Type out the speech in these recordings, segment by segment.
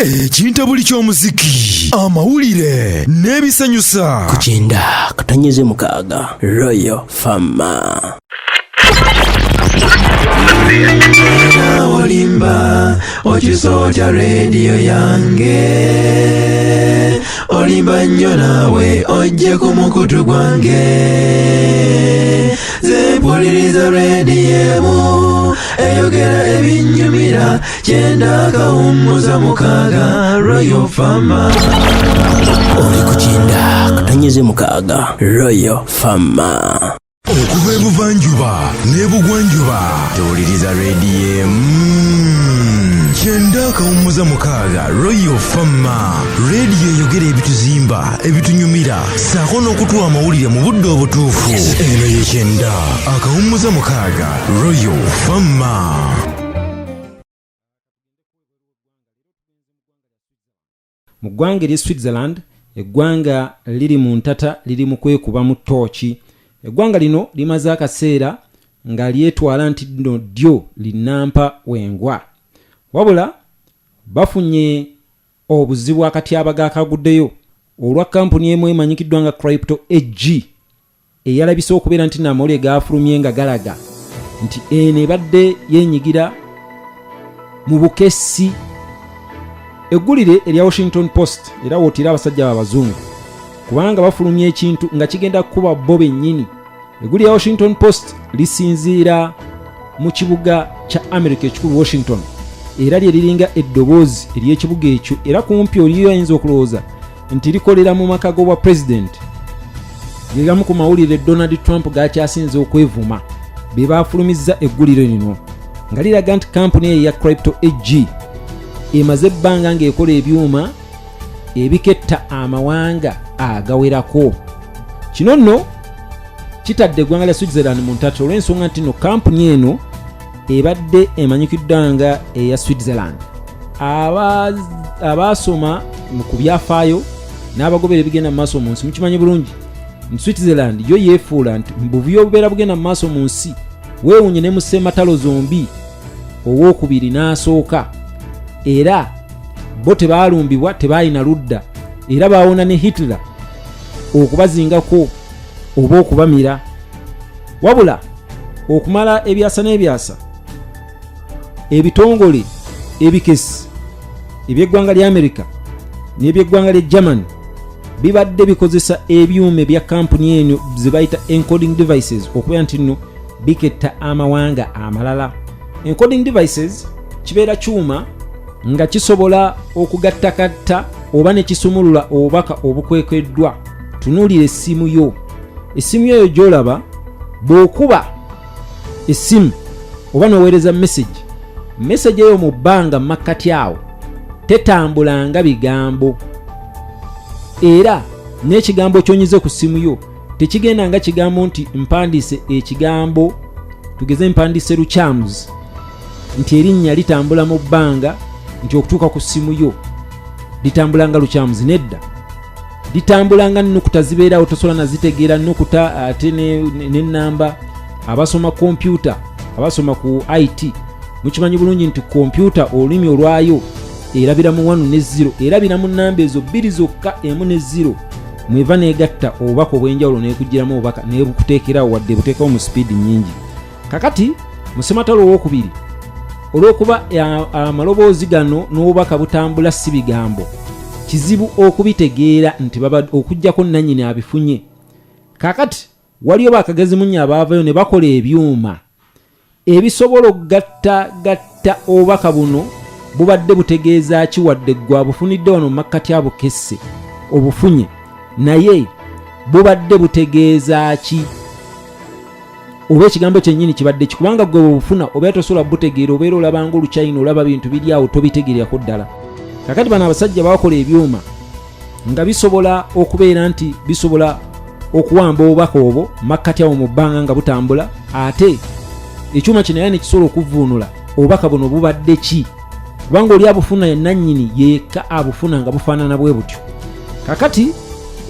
Ekintabuli ky'omuziki, amawulire n'ebisanyusa. Kukinda katanyeze mukaaga Royal Farmer. Olimba okisoja radio yange, olimba nnyo nawe ojje ku mukutu gwange, zempuliriza radio eyogera ebinyumira, kyenda kawummuza mukaaga Royal Farmer. Oli kukinda katanyeze mukaaga Royal Farmer. Okuva ebuvanjuba n'ebugwanjuba tewuliriza radio kyenda kawummuza mukaaga Royal Farmer. Radio eyogera ebituzimba, ebitunyumira, saako n'okutuwa amawulire mu budde obutuufu. Eno ye kyenda akawummuza mukaaga Royal Farmer. Mu ggwanga erye Switzerland, eggwanga liri mu ntata, liri mu kwekuba mu ttooki. Eggwanga lino limaze akaseera nga lyetwala nti nno ddyo linampa wengwa. Wabula bafunye obuzibu akatyabaga akaguddeyo olwa kampuni emu emanyikiddwa nga Crypto AG eyalabise okubeera nti namawulire gaafulumye nga galaga nti eno ebadde yenyigira mu bukesi. Eggulire erya Washington Post era wootira abasajja b'abazungu kubanga bafulumya ekintu nga kigenda kuba bo bennyini. Eggulire ya Washington Post lisinziira mu kibuga kya America ekikulu Washington, era lye liringa eddoboozi ery'ekibuga ekyo, era kumpi oliyo ayinza okulowooza nti likolera mu maka g'obwa president. Gegamu ku mawulire Donald Trump gakyasinze okwevuma be baafulumizza eggulire lino nga liraga nti kampuni eyo ya Crypto AG emaze ebbanga ng'ekola ebyuma ebiketta amawanga agawerako. Kino nno kitadde eggwanga lya Switzerland mu ntata olw'ensonga nti no kampuni eno ebadde emanyikiddwa nga eya Switzerland. Abaasoma ku byafaayo n'abagobera ebigenda mu maaso mu nsi mukimanyi bulungi nti Switzerland yo yeefuula nti mbuvuyo obubeera bugenda mu maaso mu nsi weewunye ne mu ssematalo zombi owookubiri n'asooka, era bo tebaalumbibwa, tebaayina ludda, era baawona ne Hitler okubazingako oba okubamira. Wabula okumala ebyasa n'ebyasa, ebitongole ebikesi eby'eggwanga lya America n'eby'eggwanga lya Germany bibadde bikozesa ebyuma bya kampuni eno ze bayita encoding devices okubeera nti nno biketta amawanga amalala. Encoding devices kibeera kyuma nga kisobola okugattakatta oba ne kisumulula obubaka obukwekeddwa. Tunuulira essimu yo. Essimu yo gy'olaba bw'okuba essimu oba n'oweereza message eyo mu bbanga makkati awo tetambula nga bigambo, era n'ekigambo ky'onyize ku ssimu yo tekigenda nga kigambo nti mpandiise ekigambo, tugeze mpandiise Lukyams, nti erinnya litambula mu bbanga nti okutuuka ku ssimu yo litambula nga Lukyams. Nedda, litambula nga nnukuta zibeerawo tosobola nazitegeera nnukuta ate n'ennamba. Abasoma kompyuta, abasoma ku IT mukimanyi bulungi nti kompyuta olulimi olwayo erabira mu 1 ne 0, erabira mu nnamba ezo 2 zokka, 1 ne 0 mweva negatta obubaka obw'enjawulo n'ekugiramu obubaka n'ebukuteekerawo wadde buteekawo mu speed nnyingi. Kakati mu ssematalo owookubiri olw'okuba amaloboozi gano n'obubaka butambula si bigambo, kizibu okubitegeera nti okujjako nannyini abifunye. Kakati waliyo bakagezi munnya abaavayo ne bakola ebyuma ebisobola okugatta obubaka buno bubadde butegeeza ki wadde gwa bufunidde wano mu makkati abukesse obufunye, naye bubadde butegeeza ki oba ekigambo kyennyini kibadde kikubanga gwe bufuna oba tosobola butegeera, obeera olabanga olukyayina olaba bintu biri awo tobitegeerako ddala. Kakati bano abasajja bakola ebyuma nga bisobola okubeera nti bisobola okuwamba obubaka obwo makkati awo mu bbanga nga butambula, ate ekyuma kino era ne kisobola okuvuunula obubaka buno bubadde ki, kubanga oli abufuna nannyini yekka abufuna nga bufaanana bwe butyo. Kakati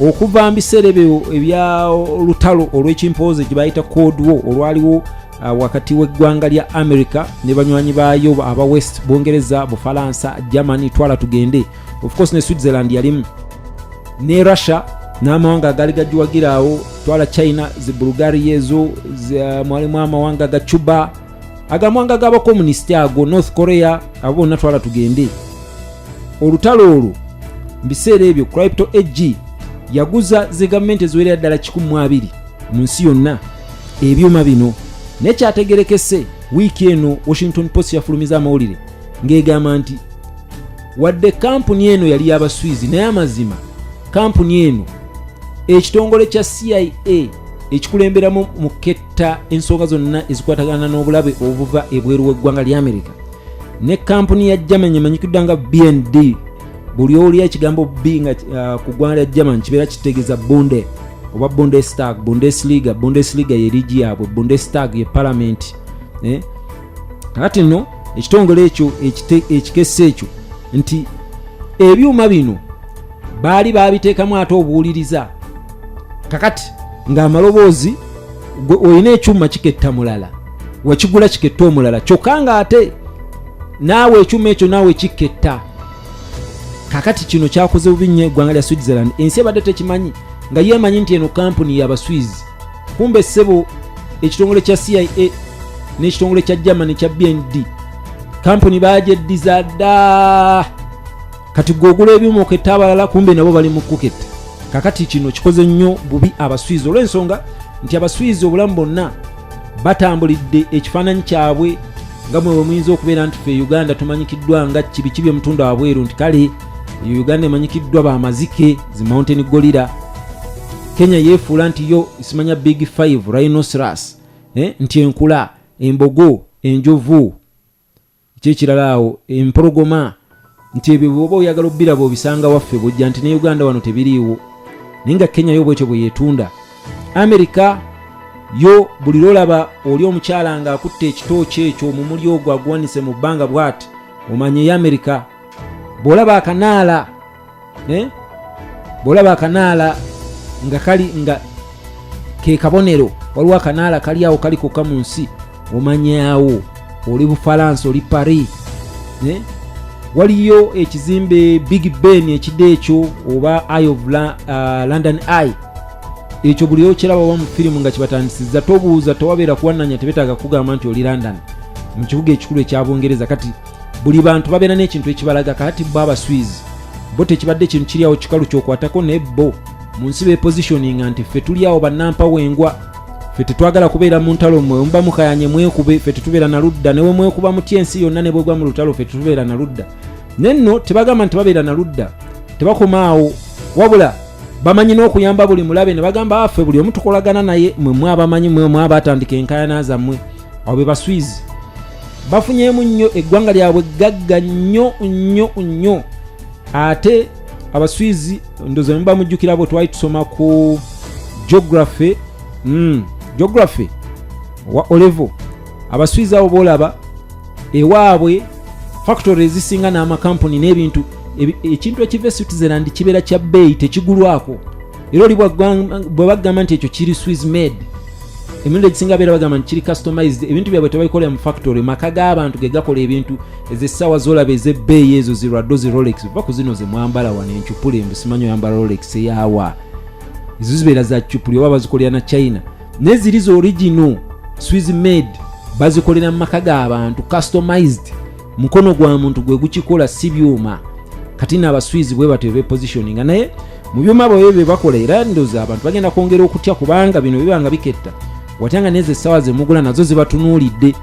okuva mu biseera ebyo ebya olutalo olw'ekimpooze gye bayita Cold War olwaliwo wakati w'eggwanga lya America ne banywanyi baayo aba West, Bungereza, Bufalansa, Germany, twala tugende. Of course ne Switzerland yalimu, ne Russia n'amawanga agali gajuwagiraawo, twala China, zi Bulgaria ezo, mwalimu amawanga ga Cuba, agamawanga g'abakomunisiti ago, North Korea, abo bonna twala tugende. Olutalo olwo mbiseera ebyo Crypto AG yaguza zi gavumenti eziwerera ddala 120 mu nsi yonna ebyuma bino. Nekyategerekese wiiki eno Washington Post yafulumiza amawulire ng'egamba nti wadde kampuni eno yali y'Abaswizi, naye amazima kampuni eno ekitongole kya CIA ekikulemberamu mu ketta ensonga zonna ezikwatagana n'obulabe obuva ebweru w'eggwanga lya America, ne kampuni ya Germany emanyikiddwa nga BND, buli oli ekigambo B nga ku ggwanga lya Germany kibeera kitegeeza Bunde oba Bundestag, Bundesliga ye ligi yaabwe, Bundestag ye parliament. Kati nno ekitongole ekyo ekikese ekyo nti ebyuma bino baali babiteekamu ate obuwuliriza, kakati ng'amaloboozi olina ekyuma kiketta mulala, wakigula kiketta omulala, kyokka nga ate naawe ekyuma ekyo naawe kiketta. Kakati kino kyakoze bubi nnyo eggwanga lya Switzerland, ensi ebadde tekimanyi nga yeemanyi nti eno kampuni y'Abaswizi. Kumbe ssebo ekitongole kya CIA n'ekitongole kya Germany kya BND kampuni bagyeddiza dda, kati gwogula ebyuma oketta abalala kumbe nabo bali mu kuketta. Kakati kino kikoze nnyo bubi Abaswizi olw'ensonga nti Abaswizi obulamu bonna batambulidde ekifaananyi kyabwe nga mwe muyinza okubeera nti ffe Uganda tumanyikiddwa nga kibi emutunda wabweru, nti kale Uganda emanyikiddwa bamazike, zi mountain gorilla. Kenya yeefuula nti yo isimanya big 5 rhinoceros, nti enkula, embogo, enjovu, kyekirala awo empologoma, nti ebyo bwoba oyagala obbira bw'obisanga waffe bwojja nti ne Uganda wano tebiriiwo. Naye nga Kenya yo bwetyo bwe yeetunda. America yo buli lwolaba oli omukyala nga akutte ekitooki ekyo omumuli ogwo aguwanise mu bbanga bw'ati omanye ya America. Bw'olaba akanaala, bw'olaba akanaala nga kali nga ke kabonero, waliwo akanaala kali awo kali kokka mu nsi, omanyaawo oli Bufalansa, oli Paris. Waliyo ekizimbe Big Ben ekidde ekyo oba Eye of London Eye, ekyo buli okiraba wa mu firimu nga kibatandisizza tobuuza towabeera kuwannanya tebetaaga kugamba nti oli London mu kibuga ekikulu ekya Bungereza. Kati buli bantu babeera n'ekintu ekibalaga. Kati bo Abaswizi bo tekibadde ekintu kiri awo kikalu kyokwatako, ne bo mu nsi bepositioninga nti ffe tuli awo bannampa wengwa, ffe tetwagala kubeera mu ntalo mmwe muba mukayanye mwekube, ffe tetubeera na ludda, ne bwe mwekuba mutya ensi yonna ne bwegwa mu lutalo ffe tetubeera na ludda. Nenno tebagamba nti babeera na ludda, tebakoma awo, wabula bamanyi n'okuyamba buli mulabe ne bagamba affe buli omu tukolagana naye, mwe mwabamanyi mwe mwabatandika enkayana zammwe. Awo be Baswizi bafunyeemu nnyo eggwanga lyabwe gagga nnyo. Ate Abaswizi ndoza mba mujjukira abo twali tusoma ku geography wa Olevo. Abaswizi abo bolaba ewaabwe factory ezisinga n'amakampuni n'ebintu ekintu ekiva Switzerland kibeera kya bbeeyi tekigulwako. Era oli bwe bagamba nti ekyo kiri Swiss made, emirundi egisinga beera bagamba nti kiri customized, ebintu byabwe tebabikolera mu factory, maka g'abantu ge gakola ebintu ez'essaawa z'olaba ez'ebbeeyi ezo zirwaddo zi Rolex, va ku zino ze mwambala wano encupule, embu simanyi oyambala Rolex eyaawa, ezo zibeera za cupuli oba bazikolera na China. N'eziri zo original Swiss made bazikolera mu maka g'abantu customized, mukono gwa muntu gwe gukikola si byuma. Kati n'Abaswizi bwe batyo be positioning naye mu byuma bwe bye bakola. Era ndoza abantu bagenda kwongera okutya kubanga bino bibanga biketta watanga neze sawa ze mugula nazo zibatunuulidde.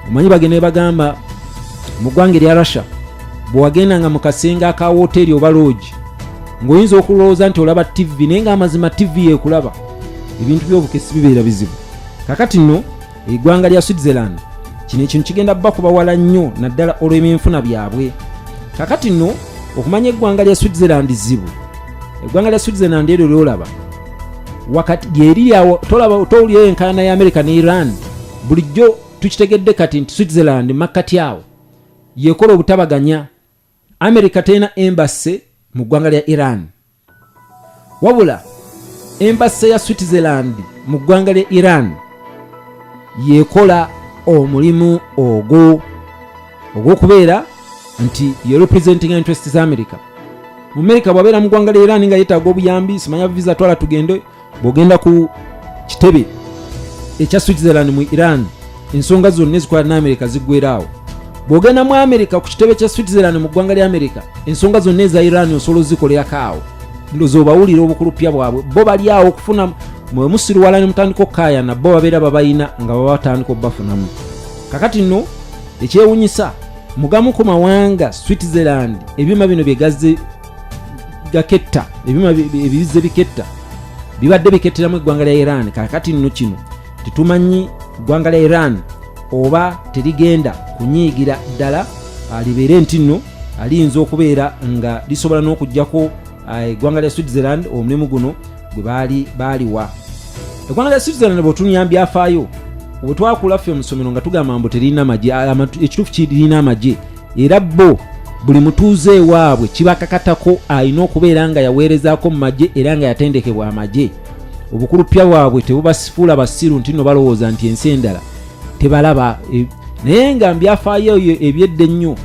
Omanyi bagenda bagamba mu ggwanga lya Russia bwe wagenda nga mu kasenga aka hoteli oba lodge ng'oyinza okulowooza nti olaba TV naye nga amazima TV yekulaba. Ebintu by'obukesi bibeera bizibu. Kakati nno eggwanga lya Switzerland kino ekintu kigenda bakuba wala nnyo naddala olw'ebyenfuna byabwe. Kakati nno okumanya eggwanga lya Switzerland zibu. Eggwanga lya Switzerland eryo lyolaba wakati lyeri awo tolaba towulira enkana ya America ne Iran, bulijjo tukitegedde kati nti Switzerland makkati awo yekola obutabaganya. America tena embassy mu ggwanga lya Iran, wabula embassy ya Switzerland mu ggwanga lya Iran yekola omulimu ogw'okubeera nti ye representing interests za America. Mu America bw'abeera mu ggwanga lya Iran nga yeetaaga obuyambi, simanya visa twala tugende, bw'ogenda ku kitebe ekya Switzerland mu Iran, ensonga zonna ezikola ne America ziggweeraawo. Bw'ogenda mu America ku kitebe kya Switzerland mu ggwanga lya America, ensonga zonna eza Iran osobola ozikolerako awo. Ndowooza obawulira obukulupya bwabwe, bo bali awo okufuna mwe musiruwala ne mutandika okkaayana, bo babeera babayina nga baba batandika obbafunamu. Kakati nno ekyewunyisa mugamu ku mawanga Switzerland ebyuma bino byegaze gaketta, ebyuma ebize biketta bibadde bikettera mu ggwanga lya Iran. Kakati nno kino tetumanyi ggwanga lya Iran oba terigenda kunyiigira ddala libeere nti nno aliyinza okubeera nga lisobola n'okuggyako eggwanga lya Switzerland omulimu guno gwe baaliwa. Eggwanga lya Switzerland bw'otunyamba byafaayo bwe twakula ffe mu ssomero nga tugamba mbu terina amagye, ekituufu kirina amagye, era bo buli mutuuze ewaabwe kibakakatako alina okubeera nga yaweerezaako mu magye era nga yatendekebwa amagye. Obukulupya bwabwe tebubasifuula basiru nti nno balowooza nti ensi endala tebalaba. Naye nga byafaayo ebyedda ennyo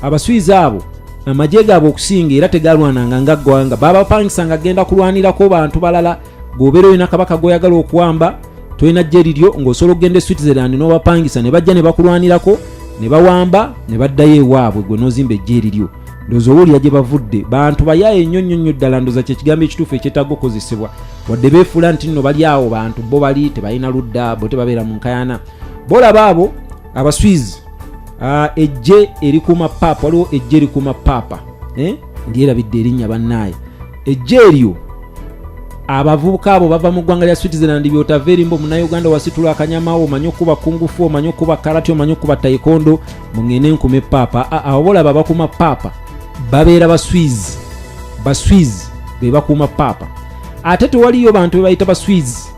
abaswizi abo amagye gaabwe okusinga era tegalwananga nga ggwanga, babapangisa nga agenda kulwanirako bantu balala. G'obeera olina kabaka gw'oyagala okuwamba, tolina jje liryo ng'osobola okugenda e Switzerland n'obapangisa ne bajja ne bakulwanirako ne bawamba ne baddayo ewaabwe, gwe n'ozimba ejje liryo. Ndowooza owulira gye bavudde bantu bayaaye nnyo ddala, ndowooza kye kigambo ekituufu ekyetaaga okukozesebwa, wadde beefuula nti nno bali awo bantu bo bali tebalina ludda, bo tebabeera mu nkayana. Bolaba abo abaswizi ejje erikuuma paapa, waliwo ejje erikuuma paapa, ndyerabidde erinnya bannaaye. Ejje eryo abavubuka abo bava mu ggwanga lya Switzerland byotava erimbo munnayuganda wasitula akanyamawo, omanyi okuba kungufu, omanyi okuba karate, omanyi okuba taekwondo, mungende nkume paapa. Abo bolaba bakuuma paapa babeera baswizi be bakuuma paapa. Ate tewaliyo bantu be bayita baswizi,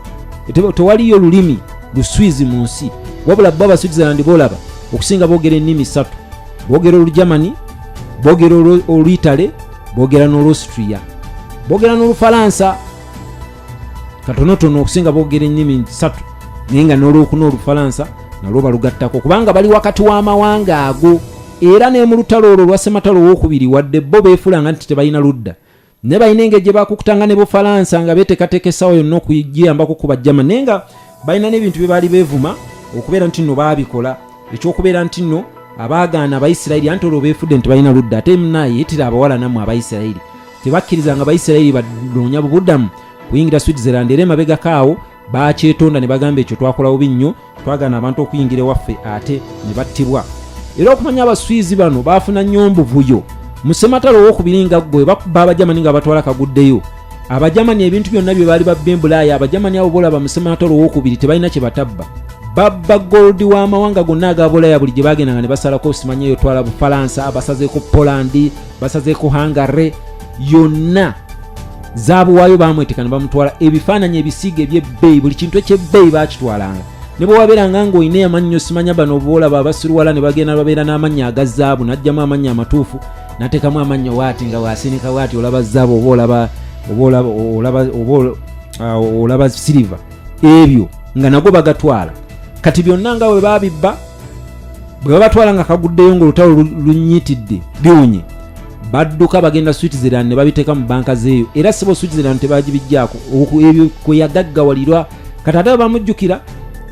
tewaliyo lulimi luswizi mu nsi, wabula bo Abaswitzerland bolaba okusinga boogera ennimi 3, boogera Olujamani, boogera Oluyitale, boogera n'Olustria, boogera n'Olufalansa katonotono okusinga boogera ennimi 3, naye nga n'Olwokuna Olufalansa nalwo balugattako kubanga bali wakati w'amawanga ago. Era ne mu lutalo olwo lwa Ssematalo owookubiri wadde bo beefulanga nti tebalina ludda, ne balina engeri gye bakukutanga ne Bufalansa nga beeteekateeka yonna okugiyambako ku Bajamani, naye nga balina n'ebintu bye baali beevuma okubeera nti nno baabikola, ekyokubeera nti nno abaagaana Abayisirayiri anti olwo beefudde nti balina ludda. Ate munaye yitira abawala nammwe Abayisirayiri tebakkirizanga Abayisirayiri banoonya bubuddamu kuyingira Switzerland, era emabegako awo bakyetonda ne bagamba ekyo twakola bubi nnyo, twagaana abantu okuyingira ewaffe ate ne battibwa. Era okumanya Abaswizi bano baafuna nnyo mbuvuyo mu Ssematalo owookubiri nga gwe bakubba Abajamani nga batwala kaguddeyo. Abajamani ebintu byonna bye baali babba embulaaya, Abajamani abo bolaba mu Ssematalo owookubiri tebalina kye batabba, babba gold w'amawanga gonna aga bulaaya buli gye bagendanga ne basalako, simanyi eyo twala Bufalansa, basazeeko Polandi, basazeeko Hungary, yonna zaabuwaayo bamweteka ne bamutwala. Ebifaananyi ebisiige ebyebbeeyi, buli kintu ekyebbeeyi baakitwalanga. Ne bwe wabeeranga ng'olina amannyo simanya bano boolaba abasiruwala ne bagenda babeera n'amannya aga zaabu, n'ajjamu amannya amatuufu n'ateekamu amannya waati nga waasinika waati olaba zaabu oba olaba siliva, ebyo nga nagwo bagatwala. Kati byonna nga bwe baabibba, bwe babatwala nga kaguddeyo ng'olutalo lunyitidde biwunye, badduka bagenda Switzerland ne babiteeka mu banka zeeyo. Era sibo Switzerland tebagibijjaako, ebyo kwe yagaggawalirwa. Kati ate bamujjukira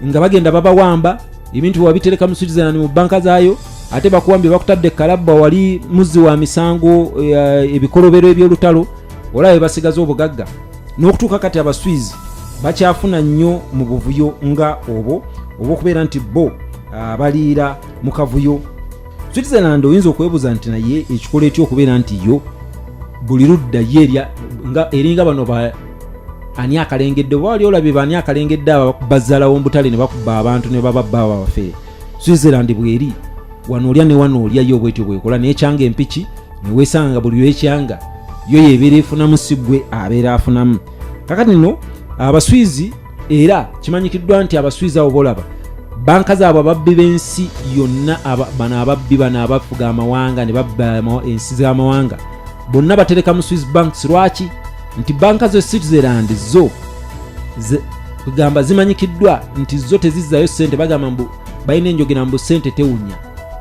nga bagenda babawamba ebintu bwe babitereka mu Switzerland mu banka zaayo, ate bakuwambye bakutadde kalabba wali muzzi wa misango, ebikolobero eby'olutalo, olaba basigaza obugagga. N'okutuuka kati Abaswizi bakyafuna nnyo mu buvuyo nga obw'okubeera nti bo baliira mu kavuyo. Switzerland oyinza okwebuuza nti naye ekikola etyo okubeera nti yo buli ludda ye eringa bano ani akalengedde, oba wali olabye bani akalengedde aba bazzalawo mbutale ne bakubba abantu ne bababba abafere. Switzerland bweri wano olya ne wano olya yo bwetyo bwekola, naye kyanga empiki ne weesanga buli lwekyanga yo yeebeera efunamu si gwe abeera afunamu. Kakati nno Abaswizi era kimanyikiddwa nti Abaswizi abo bolaba banka zaabwe ababbi b'ensi yonna, bano ababbi bano abafuga amawanga ne babba ensi z'amawanga bonna batereka mu Swiss banks. Lwaki? Nti banka zo Switzerland zo kugamba zimanyikiddwa nti zo tezizzayo ssente bagamba mbu balina enjogera mbu ssente tewunya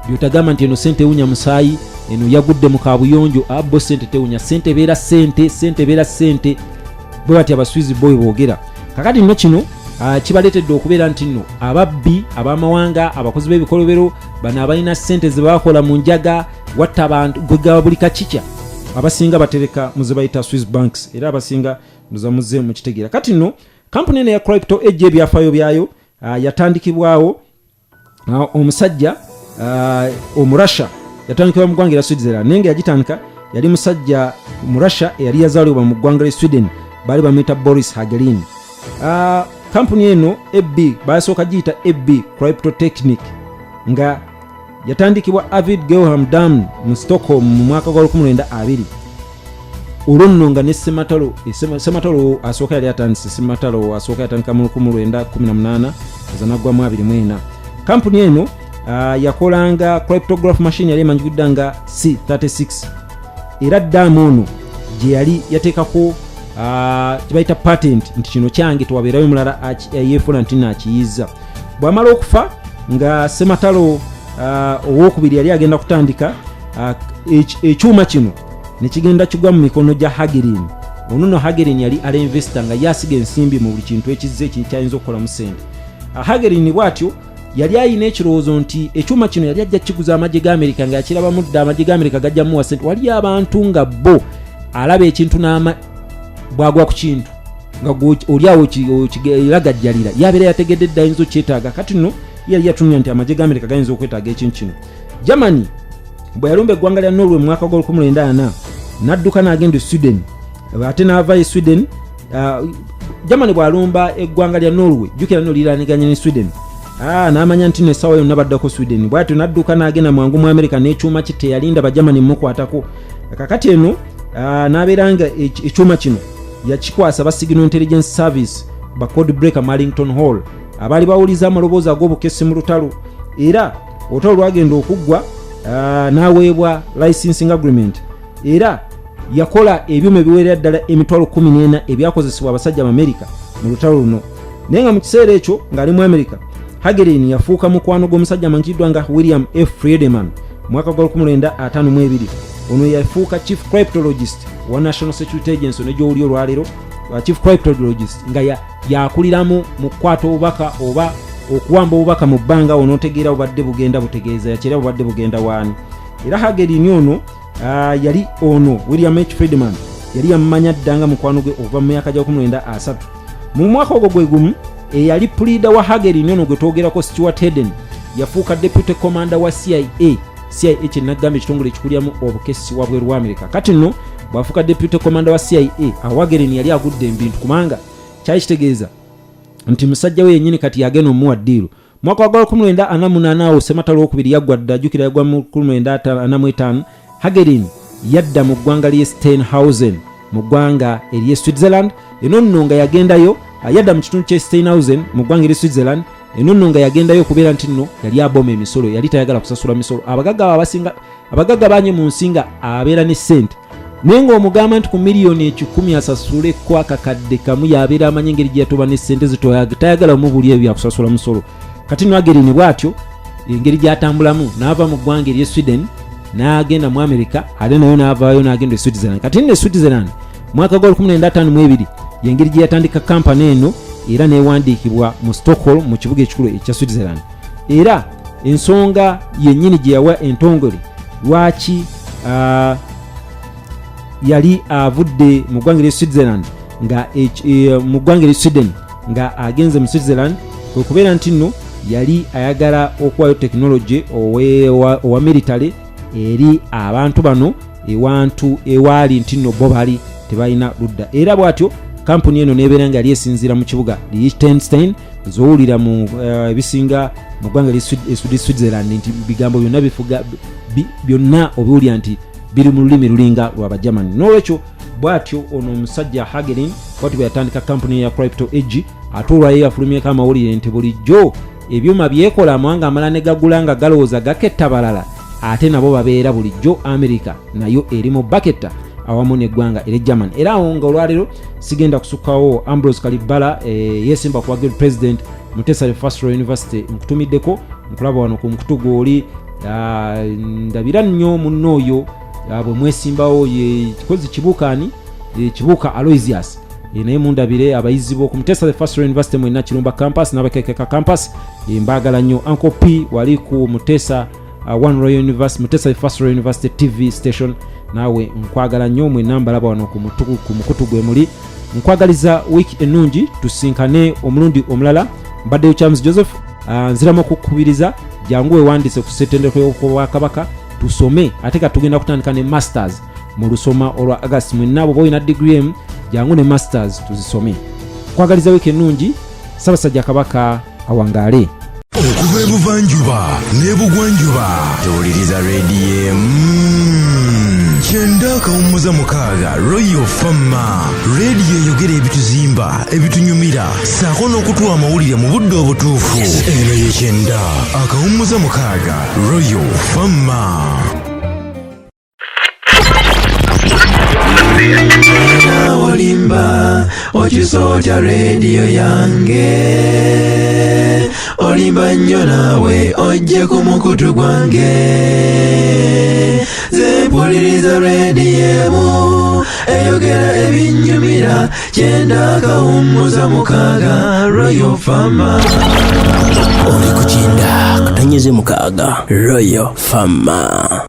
byotagamba nti eno ssente ewunya musaayi eno yagudde mu kabuyonjo abo ssente tewunya ssente beera ssente bwe bati abaswizi boy boogera kakati nno kino kibaleetedde okubeera nti nno ababbi ab'amawanga abakozi b'ebikolobero bano abalina ssente ze bakola mu njaga watta abantu gwegaba buli kakikya abasinga batereka mu ze bayita Swiss banks era abasinga muzamuze mu kitegeera kati nno kampuni eno ya crypto ejja ebyafaayo byayo yatandikibwawo omusajja omurasha yatandikibwa mu ggwanga lya Switzerland naye nga yagitandika yali musajja murasha eyali yazaalibwa mu ggwanga lya Sweden baali bamuyita Boris Hagelin. Kampuni eno EB basooka giyita EB Crypto Technique nga yatandikibwa Arvid Geham Dam mu Stockholm mu mwaka gwa 1920 olwo nno nga ne Sematalo asooka yali atandise Sematalo asooka yatandika mu 1918 azanagwa mu 24. Kampuni eno yakolanga cryptograph machine yali emanyikiddwa nga C36 era ddamu ono gye yali yateekako kibayita patent nti kino kyange tewabeerayo mulala yeefuna nti naakiyiza. Bw'amala okufa nga Sematalo owokubiri yali agenda kutandika ekyuma kino ne kigenda kigwa mu mikono gya Hagelin. Ono no Hagelin yali investor nga yasiga ensimbi mu buli kintu ekizze kyayinza okukola mu ssente. Hagelin bw'atyo yali ayina ekirowoozo nti ekyuma kino yali ajja kiguza amagye g'Amerika nga yakiraba mudda amagye g'Amerika gajja muwa ssente. Wali abantu nga bo alaba ekintu bwagwa ku kintu nga oliawo kiragajjalira yabeera yategedde dda ayinza okyetaaga kati nno yali yatunula nti amagye g'Amerika gayinza okwetaaga ekintu kino. Germany bwe yalumba eggwanga lya Norway mu mwaka gwa 1940 n'adduka n'agenda e Sweden ate n'ava e Sweden. Germany bw'alumba eggwanga lya Norway jjukira nno liraaniganye ne Sweden n'amanya nti nessaawa yonna baddako Sweden bw'atyo n'adduka n'agenda mwangu mu America n'ekyuma kye teyalinda Bagermany mukwatako. Kakati eno n'abeera nga ekyuma kino yakikwasa ba Signal Intelligence Service ba Code Breaker Marlington Hall abaali bawuliza amaloboozi ag'obukessi mu lutalo era olutalo lwagenda okuggwa n'aweebwa licensing agreement era yakola ebyuma ebiwerera ddala emitwalo 14 ebyakozesebwa abasajja mu America mu lutalo luno. Naye nga mu kiseera ekyo ng'ali mu America Hagelin yafuuka mukwano gw'omusajja amanyikiddwa nga William F. Friedemann mwaka gwa 1952. Ono yafuuka chief cryptologist wa National Security Agency n'egyowuli olwaleero chief cryptologist nga yakuliramu mu kukwata obubaka oba okuwamba obubaka mu bbanga onootegeera bubadde bugenda butegeeza yakira bubadde bugenda waani. Era Hagelin ono yali ono William H. Friedman yali yamumanya ddanga mukwano gwe okuva mu myaka gya 1930. Mu mwaka ogwo gwe gumu eyali pulida wa Hagelin ono gwe twogerako Stuart Hayden yafuuka deputy commander wa CIA kyenagamba ekitongole ekikuliramu obukessi wabweru wa America. Kati nno bwafuuka deputy commander wa CIA Hagelin yali agudde ebintu kubanga kyali kitegeeza nti musajja we yennyini kati yagenda omuwa ddiiru. Mwaka gwa 1948 Sematalo wokubiri yaggwa dda jjukira yagwa mu 1945 Hagelin yadda mu ggwanga ly'e Steinhausen mu ggwanga ery'e Switzerland. Eno nno nga yagendayo yadda mu kitundu ky'e Steinhausen mu ggwanga ery'e Switzerland. Eno nno nga yagendayo okubeera nti nno yali aboma emisolo yali tayagala kusasula misolo. Abagagga bangi mu nsi nga abeera ne ssente naye ng'omugamba nti ku miliyoni 10 asasule ku akakadde kamu yabeera amanyi engeri gye yatoba ne ssente tayagala mu buli ebyo byakusasula musolo. Kati nno Hagelin bw'atyo engeri gy'atambulamu n'ava mu ggwanga ery'e Sweden n'agenda mu America ate nayo n'avaayo n'agenda e Switzerland. Kati nno e Switzerland mwaka gwa 1952 yengeri gye yatandika kampani eno era neewandiikibwa mu Stockholm mu kibuga ekikulu ekya Switzerland. Era ensonga yennyini gye yawa entongole lwaki yali avudde mu ggwanga ery'e Switzerland nga mu ggwanga ery'e Sweden nga agenze mu Switzerland kwe kubeera nti nno yali ayagala okuwayo tekinologi owa military eri abantu bano ewantu ewaali nti nno bo bali tebalina ludda. Era bw'atyo kampuni eno neebeera nga yali esinziira mu kibuga Liechtenstein zowulira mu ebisinga mu ggwanga ery'e Switzerland nti bigambo byonna bifuga byonna obiwulira nti biri mu lulimi lulinga lwa Bagermany. N'olwekyo bw'atyo ono omusajja Hagelin bw'atyo bwe yatandika kampuni ya Crypto Edge ate olwayo yafulumyeko amawulire nti bulijjo ebyuma byekola amawanga amala ne gagula nga galowooza gaketta balala ate nabo babeera bulijjo America nayo eri mu baketta. awamu n'eggwanga erya German. Era awo nga olwaleero sigenda kusukkawo Ambrose Kalibala yeesimba kuwagira president Mutesa Fast Royal University nkutumiddeko nkulaba wano ku mukutu gw'oli ndabira nnyo munno oyo bwe mwesimbawo kikozi Kibuuka Aloysius naye mundabire abayizi b'oku Mutesa Fast Royal University mwenna Kirumba campus n'Abakekeka campus mbaagala nnyo. Uncle P wali ku Mutesa Mutesa Fast Royal University TV station naawe nkwagala nnyo mwenna mbalaba wano ku mukutu gwe muli. Nkwagaliza wiiki ennungi tusinkane omulundi omulala. Mbaddeyo Charles Joseph nziramu okukubiriza jangu wewandiise ku ssetendekero y'Obwakabaka tusome ate ka tugenda kutandika ne masters mu lusoma olwa August. Mwenna abo boyina degree M jangu ne masters tuzisome. Nkwagaliza wiiki ennungi. Ssaabasajja Kabaka awangaale. Okuva ebuvanjuba n'ebugwanjuba tewuliriza Radio kyenda kawummuza mukaaga Royal Fama. Radio eyogera ebituzimba ebitunyumira saako n'okutuwa amawulire mu budde obutuufu. Eno ye kyenda akawummuza mukaaga Royal Fama. Olimba okisoota radio yange olimba nnyo naawe ojje ku mukutu gwange ze mpuliriza radio eyogera ebinyumira kyenda kawummuza mukaaga Royal Fama. Oli ku kyenda katanyeze mukaaga Royal Fama.